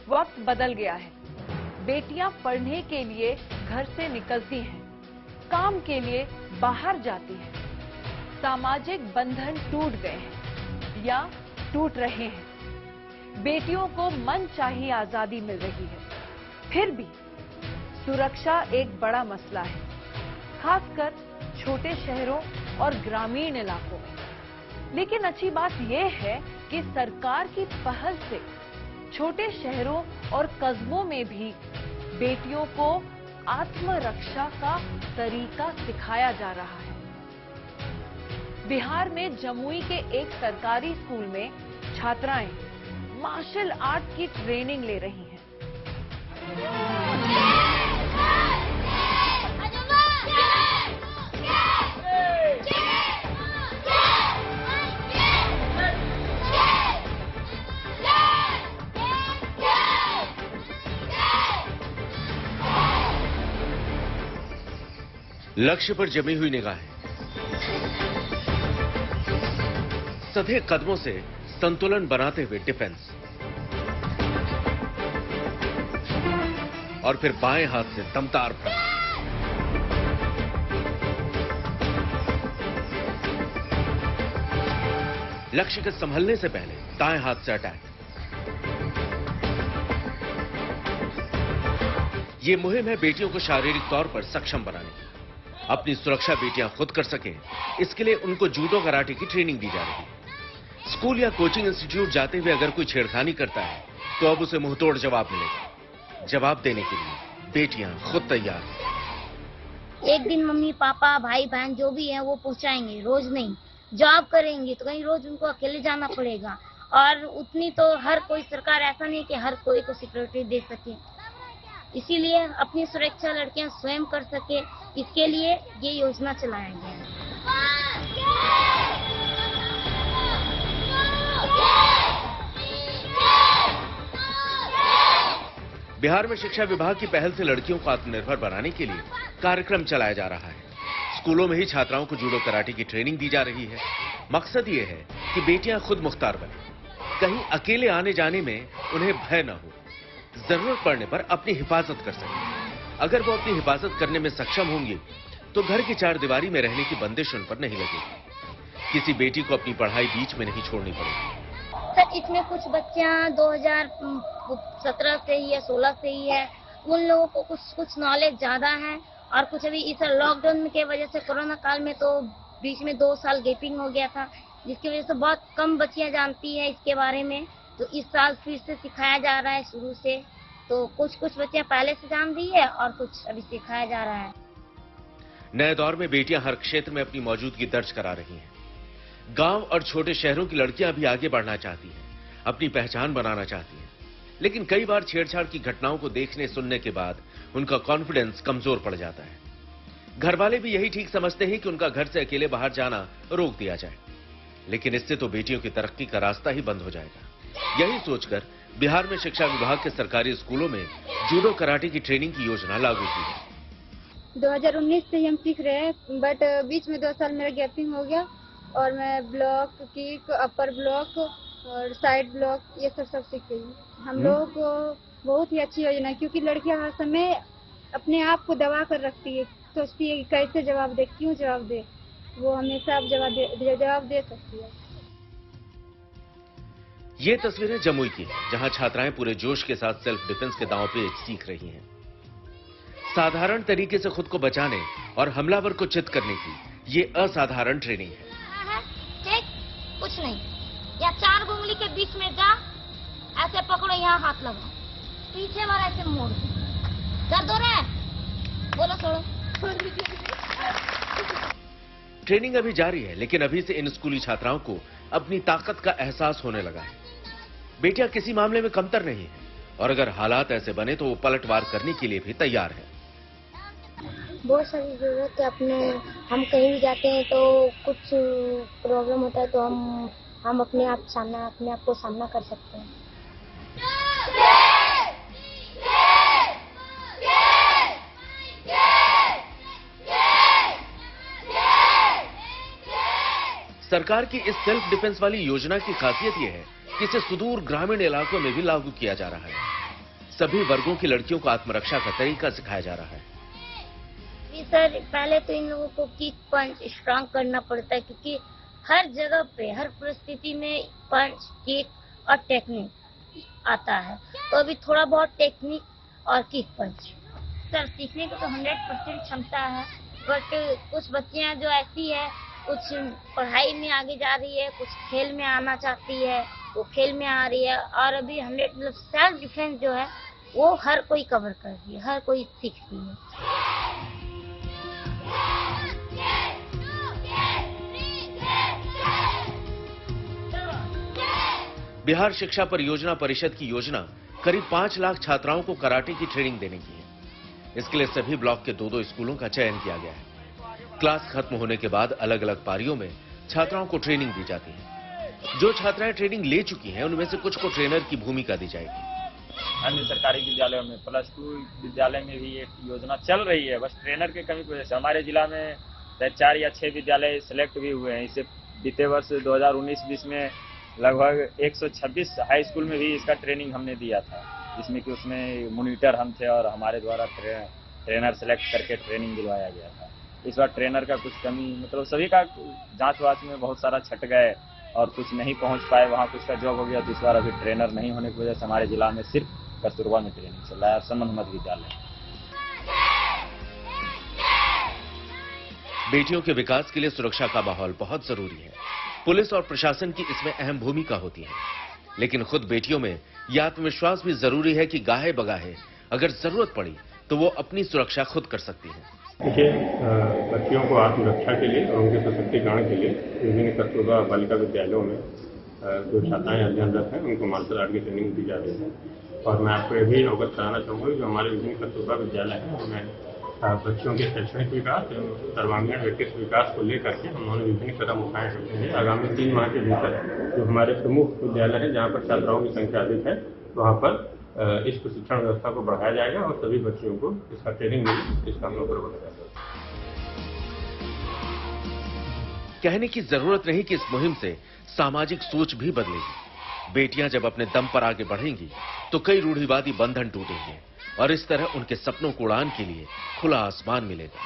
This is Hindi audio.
वक्त बदल गया है। बेटियां पढ़ने के लिए घर से निकलती हैं, काम के लिए बाहर जाती हैं। सामाजिक बंधन टूट गए हैं या टूट रहे हैं। बेटियों को मनचाही आजादी मिल रही है, फिर भी सुरक्षा एक बड़ा मसला है, खासकर छोटे शहरों और ग्रामीण इलाकों में। लेकिन अच्छी बात यह है कि सरकार की पहल से छोटे शहरों और कस्बों में भी बेटियों को आत्मरक्षा का तरीका सिखाया जा रहा है। बिहार में जमुई के एक सरकारी स्कूल में छात्राएं मार्शल आर्ट की ट्रेनिंग ले रही हैं। लक्ष्य पर जमी हुई निगाहें, सधे कदमों से संतुलन बनाते हुए डिफेंस, और फिर बाएं हाथ से दमदार प्रहार। लक्ष्य के संभलने से पहले दाएं हाथ से अटैक। ये मुहिम है बेटियों को शारीरिक तौर पर सक्षम बनाने की। अपनी सुरक्षा बेटियां खुद कर सकें, इसके लिए उनको जूडो कराटे की ट्रेनिंग दी जा रही है। स्कूल या कोचिंग इंस्टीट्यूट जाते हुए अगर कोई छेड़खानी करता है तो अब उसे मुंहतोड़ जवाब मिलेगा। जवाब देने के लिए बेटियां खुद तैयार हैं। एक दिन मम्मी पापा भाई बहन जो भी है वो पहुंचाएंगे, रोज नहीं। जॉब करेंगी तो कहीं रोज उनको अकेले जाना पड़ेगा, और उतनी तो हर कोई सरकार ऐसा नहीं कि हर कोई को सिक्योरिटी दे सके। इसीलिए अपनी सुरक्षा लड़कियां स्वयं कर सके, इसके लिए ये योजना चलाया गया है। बिहार में शिक्षा विभाग की पहल से लड़कियों को आत्मनिर्भर बनाने के लिए कार्यक्रम चलाया जा रहा है। स्कूलों में ही छात्राओं को जूडो कराटे की ट्रेनिंग दी जा रही है। मकसद ये है कि बेटियां खुद मुख्तार बने, कहीं अकेले आने जाने में उन्हें भय न हो, जरूरत पड़ने पर अपनी हिफाजत कर सकें। अगर वो अपनी हिफाजत करने में सक्षम होंगी तो घर की चार दीवारी में रहने की बंदिश उन पर नहीं लगेगी। किसी बेटी को अपनी पढ़ाई बीच में नहीं छोड़नी पड़ेगी। सर, इसमें कुछ बच्चियां 2017 से ही या 16 से ही है, उन लोगों को कुछ नॉलेज ज्यादा है, और कुछ अभी इस लॉकडाउन की वजह से कोरोना काल में तो बीच में 2 साल गैपिंग हो गया था, जिसकी वजह से बहुत कम बच्चियां जानती है इसके बारे में। तो इस साल फिर से सिखाया जा रहा है शुरू से, तो कुछ बच्चियां पहले से जान रही है और कुछ अभी सिखाया जा रहा है। नए दौर में बेटियां हर क्षेत्र में अपनी मौजूदगी दर्ज करा रही हैं। गांव और छोटे शहरों की लड़कियां भी आगे बढ़ना चाहती हैं, अपनी पहचान बनाना चाहती हैं, लेकिन कई बार छेड़छाड़ की घटनाओं को देखने सुनने के बाद उनका कॉन्फिडेंस कमजोर पड़ जाता है। घर वाले भी यही ठीक समझते हैं कि उनका घर से अकेले बाहर जाना रोक दिया जाए, लेकिन इससे तो बेटियों की तरक्की का रास्ता ही बंद हो जाएगा। यही सोचकर बिहार में शिक्षा विभाग के सरकारी स्कूलों में जूडो कराटे की ट्रेनिंग की योजना लागू की है। 2019 से ही हम सीख रहे हैं, बट बीच में 2 साल मेरा गैपिंग हो गया, और मैं ब्लॉक, किक, अपर ब्लॉक और साइड ब्लॉक ये सब सीख रही हूँ। हम लोगों को बहुत ही अच्छी योजना है, क्योंकि लड़कियां हर समय अपने आप को दबा कर रखती है, सोचती है कि कैसे जवाब दे, क्यों जवाब दे। वो हमेशा जवाब दे सकती है। ये तस्वीरें जमुई की हैं, जहां छात्राएं पूरे जोश के साथ सेल्फ डिफेंस के दांव पे सीख रही हैं। साधारण तरीके से खुद को बचाने और हमलावर को चित करने की ये असाधारण ट्रेनिंग है। ठीक, कुछ नहीं, या 4 उंगली के बीच में जा, ऐसे पकड़ो, यहाँ हाथ लगाओ, पीछे वाला ऐसे मोड़ दो। दर्द हो रहा है? बोलो छोड़ो। ट्रेनिंग अभी जारी है, लेकिन अभी से इन स्कूली छात्राओं को अपनी ताकत का एहसास होने लगा है। बेटियां किसी मामले में कमतर नहीं है, और अगर हालात ऐसे बने तो वो पलटवार करने के लिए भी तैयार है। बहुत सारी जरूरत है अपने, हम कहीं भी जाते हैं तो कुछ प्रॉब्लम होता है तो हम अपने आप को सामना कर सकते हैं। सरकार की इस सेल्फ डिफेंस वाली योजना की खासियत यह है कि इसे सुदूर ग्रामीण इलाकों में भी लागू किया जा रहा है। सभी वर्गों की लड़कियों को आत्मरक्षा का तरीका सिखाया जा रहा है। जी सर, पहले तो इन लोगों को किक पंच स्ट्रांग करना पड़ता है, क्योंकि हर जगह पे हर परिस्थिति में पंच किक और टेक्निक आता है। तो अभी थोड़ा बहुत टेक्निक और किक पंच सर सीखने को तो 100% क्षमता है, बट कुछ बच्चियां जो ऐसी है, कुछ पढ़ाई में आगे जा रही है, कुछ खेल में आना चाहती है, वो खेल में आ रही है। और अभी 100 मतलब सेल्फ डिफेंस जो है वो हर कोई कवर कर रही है, हर कोई सीख रही है। बिहार शिक्षा परियोजना परिषद की योजना करीब 5 लाख छात्राओं को कराटे की ट्रेनिंग देने की है। इसके लिए सभी ब्लॉक के 2-2 स्कूलों का चयन किया गया है। क्लास खत्म होने के बाद अलग अलग पारियों में छात्राओं को ट्रेनिंग दी जाती है। जो छात्राएं ट्रेनिंग ले चुकी हैं उनमें से कुछ को ट्रेनर की भूमिका दी जाएगी। अन्य सरकारी विद्यालयों में +2 विद्यालय में भी एक योजना चल रही है, बस ट्रेनर की कमी की वजह से। हमारे जिला में 4 या 6 विद्यालय सिलेक्ट भी हुए हैं। इससे बीते वर्ष 2019-20 में लगभग 126 हाई स्कूल में भी इसका ट्रेनिंग हमने दिया था, जिसमें कि उसमें मॉनिटर हम थे और हमारे द्वारा ट्रेनर सेलेक्ट करके ट्रेनिंग दिलवाया गया था। इस बार ट्रेनर का कुछ कमी, मतलब सभी का जांच वाच में बहुत सारा छट गए और कुछ नहीं पहुंच पाए, वहां कुछ का जॉब हो गया। तो इस बार अभी ट्रेनर नहीं होने की वजह से हमारे जिला में सिर्फ कस्तूरबा में ट्रेनिंग चल रहा है और संबंध मध्य विद्यालय। बेटियों के विकास के लिए सुरक्षा का माहौल बहुत जरूरी है। पुलिस और प्रशासन की इसमें अहम भूमिका होती है, लेकिन खुद बेटियों में यह आत्मविश्वास भी जरूरी है कि गाहे बगाहे अगर जरूरत पड़ी तो वो अपनी सुरक्षा खुद कर सकती हैं। देखिए, बच्चियों को आत्मरक्षा के लिए और उनके सशक्तिकरण के लिए विभिन्न कस्तूरबा बालिका विद्यालयों में जो छात्राएं अध्ययनरत हैं उनको मार्शल आर्ट की ट्रेनिंग दी जा रही है। और मैं आपको ये भी अवगत कराना चाहूँगा जो हमारे विभिन्न कस्तूरबा विद्यालय हैं उनमें बच्चों के शैक्षणिक विकास एवं सर्वांगीण व्यक्तित्व विकास को लेकर के उन्होंने विभिन्न कदम उठाए हैं। आगामी 3 माह के भीतर जो हमारे प्रमुख विद्यालय हैं जहाँ पर छात्राओं की संख्या अधिक है वहाँ पर इस प्रशिक्षण व्यवस्था को बढ़ाया जाएगा और सभी बच्चियों को इसका ट्रेनिंग मिले, इसका हम लोग प्रबंध करेंगे। कहने की जरूरत नहीं कि इस मुहिम से सामाजिक सोच भी बदलेगी। बेटियां जब अपने दम पर आगे बढ़ेंगी तो कई रूढ़िवादी बंधन टूटेंगे और इस तरह उनके सपनों को उड़ान के लिए खुला आसमान मिलेगा।